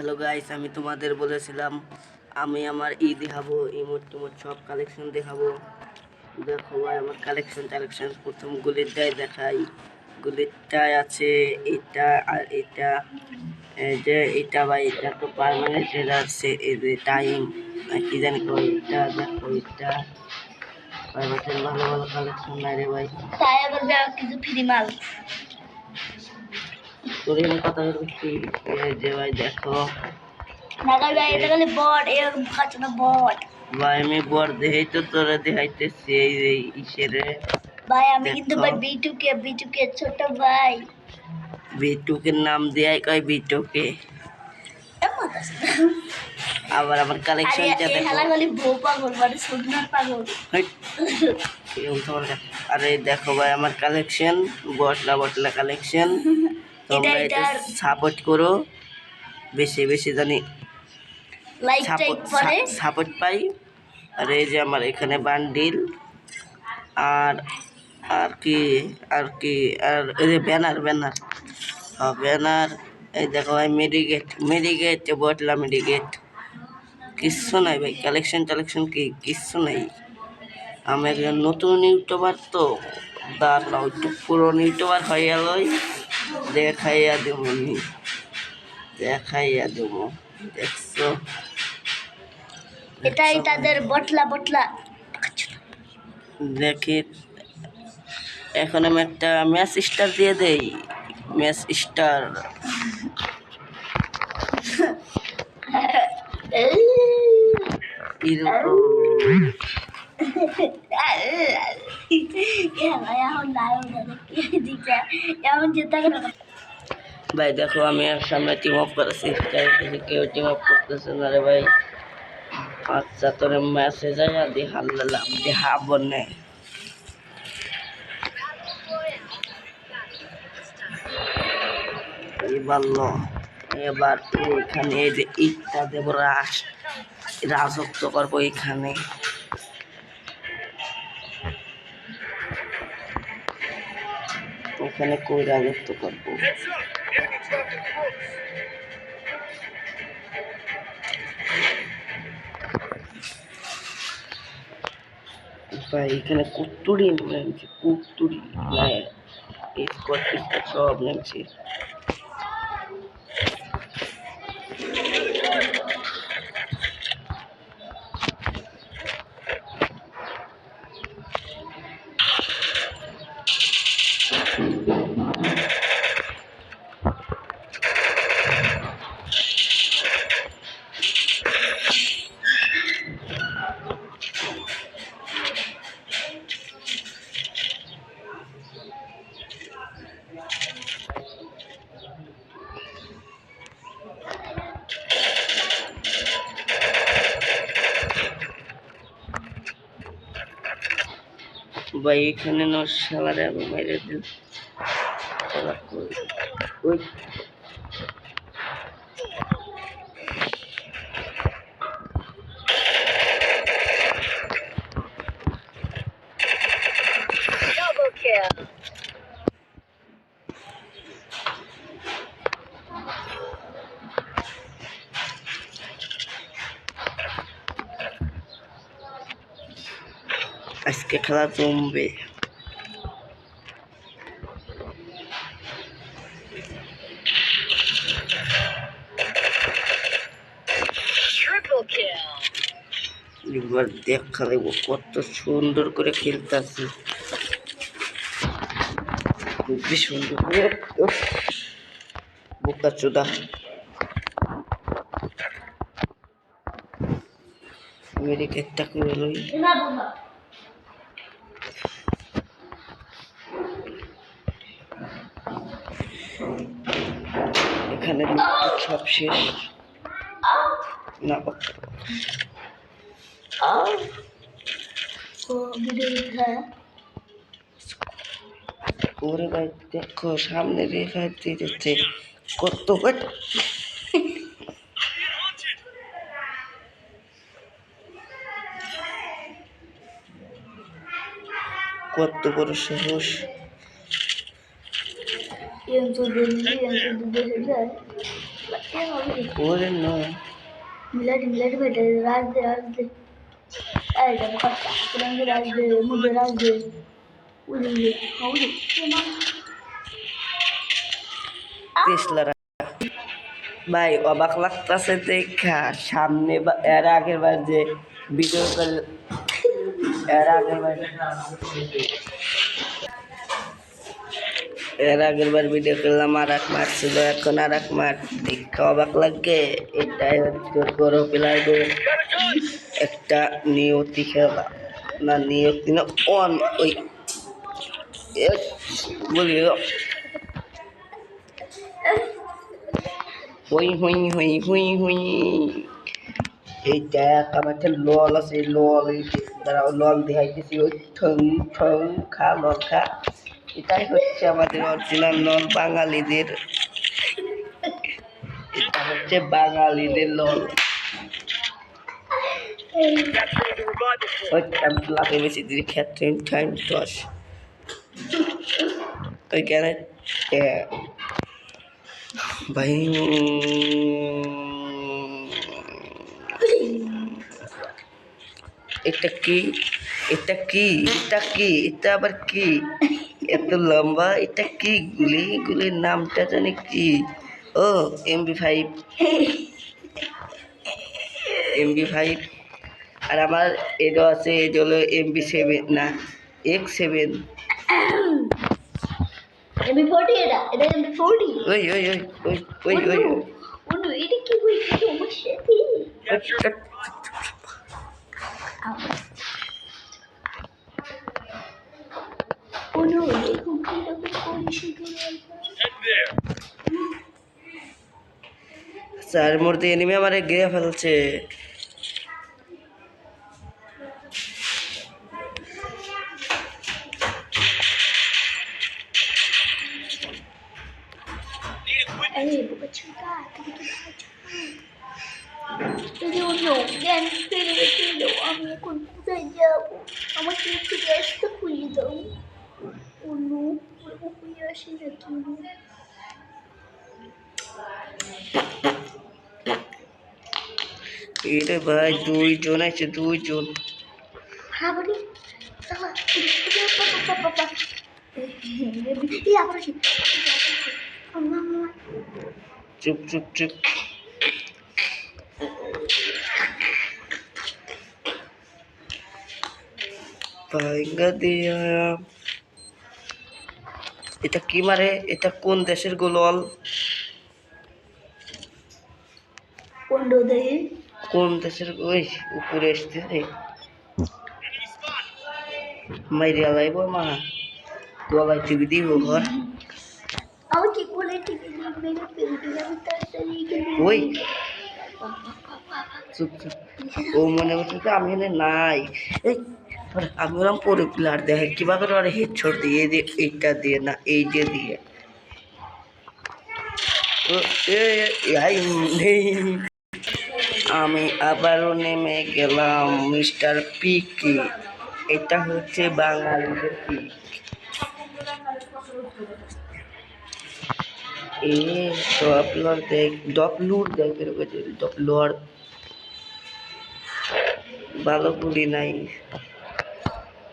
Hello guys, আমি তোমাদের বলেছিলাম আমি আমার দেখাবো, ইমোট টিমোট সব কালেকশন দেখাবো। দেখো ভাই আমার কালেকশন প্রথম গুলিরটাই দেখাই। গুলিরটাই আছে এটা আর এটা, এই যে এটা ভাই, এটা তো পার্মানেন্ট আছে, এই যে টাইম কি জানি কই, এটা দেখো এটা পার্মানেন্ট। ভালো ভালো কালেকশন নাই রে ভাই, তাই আবার কিছু ফ্রি মাল তোর কথা বলছি। এই যে ভাই দেখো নাগাল ভাই, এটা খালি বট, এরকম খাচ্ছে না বট ভাই, আমি বর দেখাই তো তোরা দেখাইতেছি এই ইসেরে। ভাই আমি কিন্তু ভাই বিটুকে ছোট ভাই বিটুকের নাম দেয় কয় বিটুকে। আবার আমার কালেকশনটা দেখো। খালি বউ পাগল মানে সুন্দর পাগল। আরে দেখো ভাই আমার কালেকশন, বটলা বটলা কালেকশন। তোমরা এটা সাপোর্ট করো, বেশি বেশি জানি লাইক টাইক করে সাপোর্ট পাই। আর এই যে আমার এখানে বান্ডিল, আর আর কি আর কি আর এই যে ব্যানার ব্যানার ব্যানার। এই দেখো ভাই মেডিকেট বটলা মেডিকেট, কিচ্ছু নাই ভাই। কালেকশন কিচ্ছু নাই। আমি একজন নতুন ইউটিউবার, তো দাঁড়াও একটু পুরনো ইউটিউবার হয়ে গেলই, দেখাইয়া দেবো দেখছো। এটাই তাদের বটলা বটলা। দেখি এখন আমি একটা ম্যাচ স্টার দিয়ে দেই, ম্যাচ স্টার। ভাই দেখো আমি আর সামনে টিম অফ করেছি, কেউ টিম অফ করতেছে না রে ভাই। আচ্ছা তোর মেসেজ আয়া দি হাল্লাম দেখাবো নে। এবার এখানে এই যে ইটটা দেব, রাজত্ব করবো এখানে। ওখানে কই রাজত্ব করবো, ভাই এখানে কুত্তুরি নেমেছি, কুত্তুরি সব নেমেছি। ভাই এখানে নশালারে আমি মেরে দিল। ওই আজকে খেলা জমবে। এবার দেখা দেবো কত সুন্দর করে খেলতেছি, খুবই সুন্দর করে। বোকা চোদা, মেডিকেটটা করে লই। এখানে সব শেষ না। ওরে ভাই দেখো সামনে রেখা দিতে কত কত বড় সাহস। ये হবে ওরে নো मिलट बेटे राज दे এই দেখো কাটা পুরান রাজ দে মুझे राज दे উড়িয়ে হাউলি টেসলা ভাই অবাক লাগতেছে দেখা সামনে এর আগের বার যে ভিডিও কল এর আগের বার ভিডিও করলাম আর এক মাঠ ছিল এখন আর এক মাঠ দেখা অবাক লাগে এটাই হচ্ছে বড় প্লেয়ারদের একটা নিয়তি খেলা না নিয়তি না অন ওই বলি হুই হুই হুই হুই হুই এইটা আমার লল আছে লল দ্বারা লল দেখাইতেছি ওই ঠং ঠং খা লল খা এটাই হচ্ছে আমাদের অরিজিনাল লল বাঙালিদের এটা হচ্ছে বাঙালিদের লল ওই আমি লাফে বেশি দিদি ক্ষেত্রে টাইম টস ওইখানে ভাই এটা কি এটা কি এটা কি এটা আবার কি এত লম্বা এটা কি গুলির নামটা জানি কি ও MB5 আর আমার এটা আছে এটা হলো MB7 না X7 MB40 এটা MB40 ওই ওই ওই ওই ওই ওই ওনো এটা কি হইছে তোমার সাথে ওনো দেখো কি রকম করিস স্যার মূর্তি এনিমে আমারে ঘিরে ফেলছে এই বুকা তুমি কি যদি অন্য জ্ঞান ফেলে রেখেছিল আমি এখন কোথায় যাবো আমাকে একটু গ্যাসটা খুলে দাও অন্য খুলে আসে নাকি এটা ভাই দুইজন আছে দুইজন হ্যাঁ বলি চুপ চুপ চুপ ভাইঙ্গা দিয়া এটা কি মারে এটা কোন দেশের গোলওয়াল কোন দেশের ওই উপরে আসতেছে মাইরিয়া লাইব মা গলায় টিভি দিব ঘর আমাকে কোলে টিভি মেরে ফেলতে আমি তাড়াতাড়ি ওই চুপ চুপ ও মনে হচ্ছে যে আমি এখানে নাই এই আমি ওরকম পরে প্লেয়ার দেখে কিভাবে ওর হেডশট দিয়ে এইটা দিয়ে না এই যে দিয়ে আমি আবারও নেমে গেলাম মিস্টার পিকি এটা হচ্ছে বাঙালিদের পিক এ ডপলর দেখ ডপলুর দেখ ডপলর ভালো গুলি নাই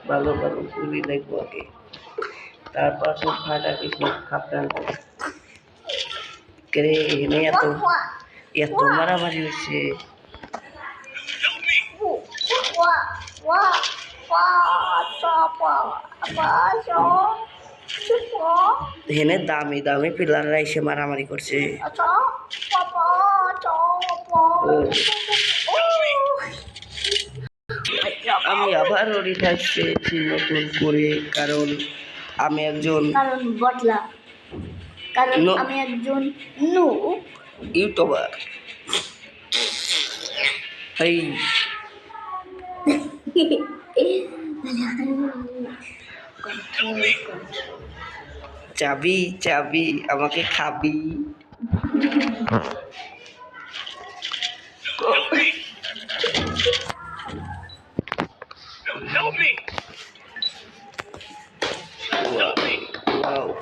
ভালো ভালো গুলি দেখবো আগে তারপর সব ফাটা কিছু খাপটান করে এনে এত মারামারি হচ্ছে হেনে দামি দামি পিলাররা এসে মারামারি করছে আমি আবার রিটার্ন পেয়েছি নতুন করে কারণ আমি একজন বটলা কারণ আমি একজন ইউটিউবার এই চাবি চাবি আমাকে খাবি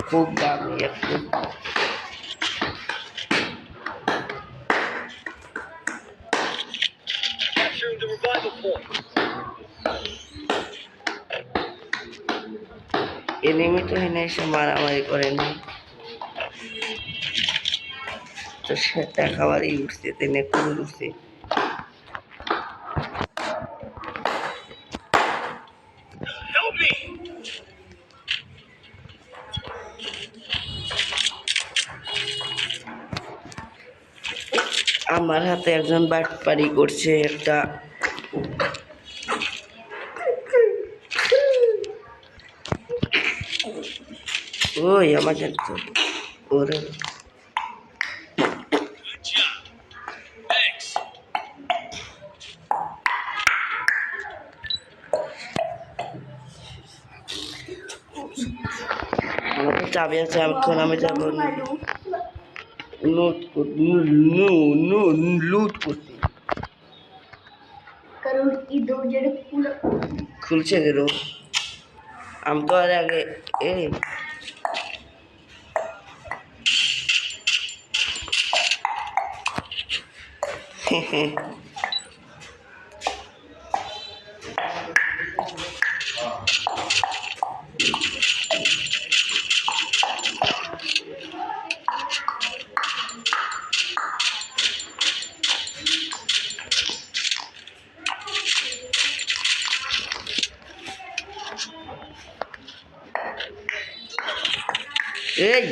খুব দামি একটু এনিমি তো এখানে এসে মারামারি করেনি, তো সেটা খাবারই উঠছে, তেনে কুল উঠছে। আমার হাতে একজন বাটপারি করছে একটা। ওই আমাকে তো ওরে আমার তো চাবি আছে, এখন আমি যাবো লুট লুট করতে। কারণ এই দরজাটা খোলা খুলছে গেল, আমি তো আর আগে এই এই